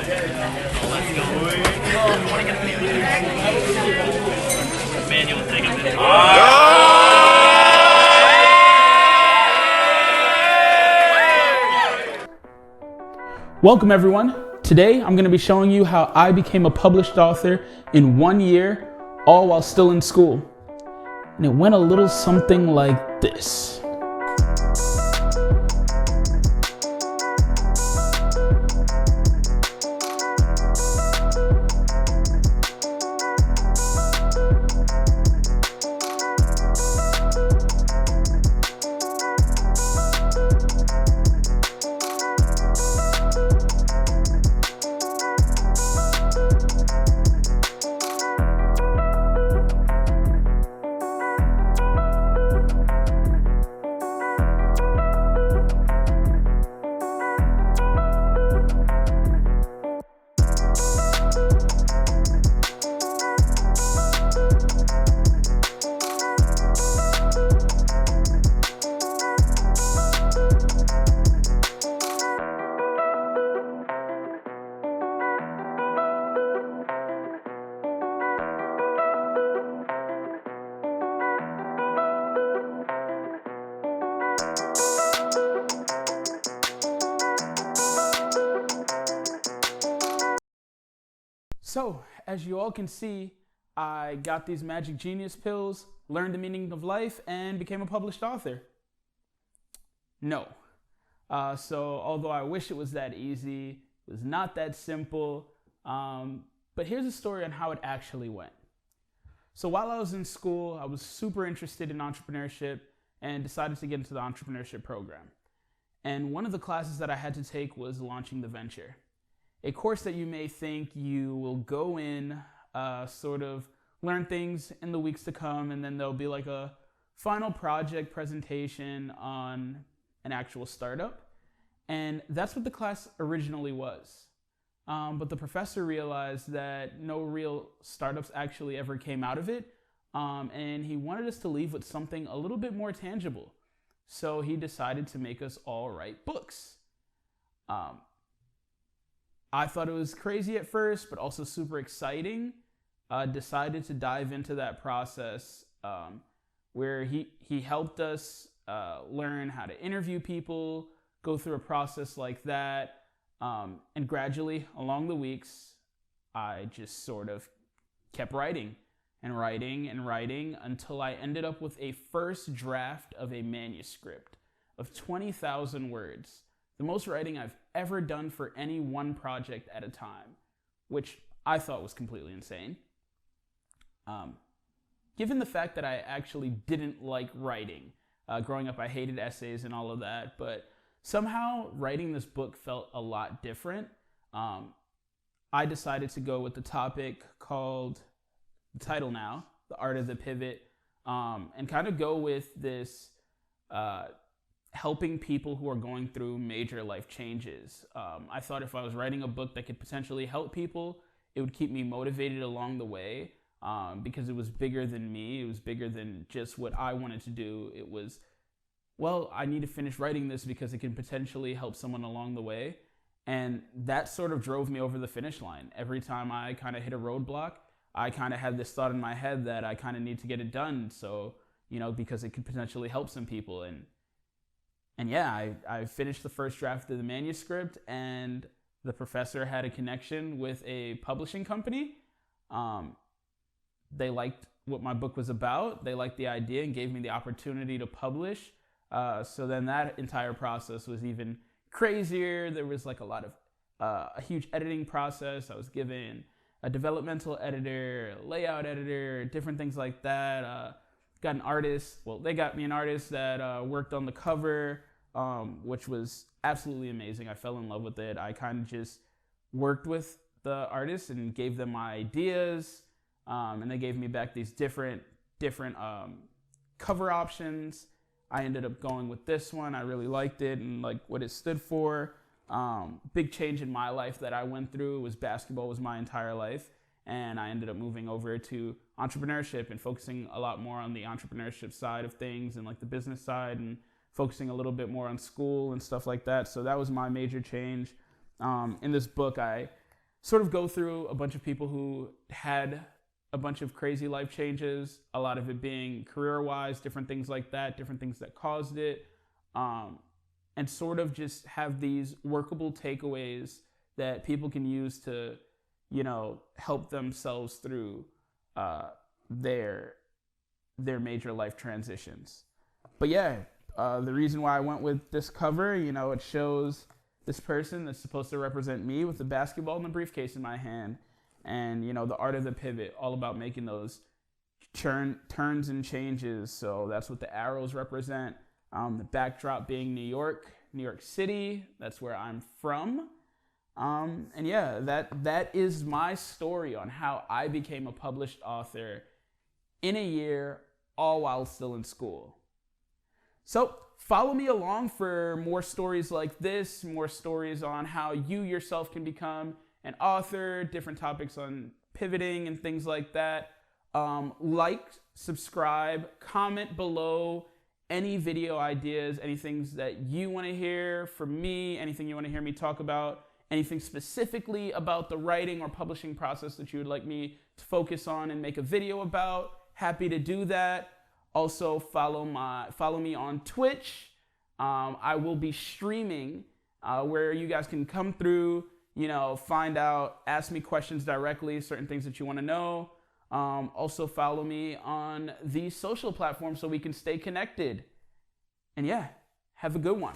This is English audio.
let's go. Manual will take a minute. Welcome everyone. Today I'm going to be showing you how I became a published author in 1 year, all while still in school. And it went a little something like this. So, as you all can see, I got these magic genius pills, learned the meaning of life, and became a published author. No. So, although I wish it was that easy, it was not that simple. But here's a story on how it actually went. So, while I was in school, I was super interested in entrepreneurship and decided to get into the entrepreneurship program. And one of the classes that I had to take was Launching the Venture. A course that you may think you will go in, sort of learn things in the weeks to come, and then there'll be like a final project presentation on an actual startup. And that's what the class originally was. But the professor realized that no real startups actually ever came out of it. And he wanted us to leave with something a little bit more tangible. So he decided to make us all write books. I thought it was crazy at first, but also super exciting. Decided to dive into that process where he helped us learn how to interview people, go through a process like that. And gradually, along the weeks, I just sort of kept writing and writing and writing until I ended up with a first draft of a manuscript of 20,000 words. The most writing I've ever done for any one project at a time, which I thought was completely insane. Given the fact that I actually didn't like writing, growing up I hated essays and all of that, but somehow writing this book felt a lot different. I decided to go with the topic called, the title now, The Art of the Pivot, and kind of go with this helping people who are going through major life changes. I thought if I was writing a book that could potentially help people, it would keep me motivated along the way because it was bigger than me. It was bigger than just what I wanted to do. It was, well, I need to finish writing this because it can potentially help someone along the way. And that sort of drove me over the finish line. Every time I kind of hit a roadblock, I kind of had this thought in my head that I kind of need to get it done. So, because it could potentially help some people. And yeah, I finished the first draft of the manuscript, and the professor had a connection with a publishing company. They liked what my book was about. They liked the idea and gave me the opportunity to publish. So then that entire process was even crazier. There was like a huge editing process. I was given a developmental editor, a layout editor, different things like that. Got an artist. Well, they got me an artist that worked on the cover, which was absolutely amazing. I fell in love with it. I kind of just worked with the artist and gave them my ideas, and they gave me back these different cover options. I ended up going with this one. I really liked it and like what it stood for. Big change in my life that I went through was basketball was my entire life. And I ended up moving over to entrepreneurship and focusing a lot more on the entrepreneurship side of things and like the business side, and focusing a little bit more on school and stuff like that. So that was my major change. In this book, I sort of go through a bunch of people who had a bunch of crazy life changes, a lot of it being career-wise, different things like that, different things that caused it, and sort of just have these workable takeaways that people can use to, help themselves through their major life transitions. But yeah, the reason why I went with this cover, it shows this person that's supposed to represent me with the basketball and the briefcase in my hand. And, the art of the pivot, all about making those turns and changes. So that's what the arrows represent. The backdrop being New York City. That's where I'm from. And yeah, that is my story on how I became a published author in a year, all while still in school. So follow me along for more stories like this, more stories on how you yourself can become an author, different topics on pivoting and things like that. Like, subscribe, comment below any video ideas, any things that you want to hear from me, anything you want to hear me talk about, anything specifically about the writing or publishing process that you would like me to focus on and make a video about. Happy to do that. Also, follow me on Twitch. I will be streaming where you guys can come through, find out, ask me questions directly, certain things that you want to know. Also, follow me on these social platforms so we can stay connected. And yeah, have a good one.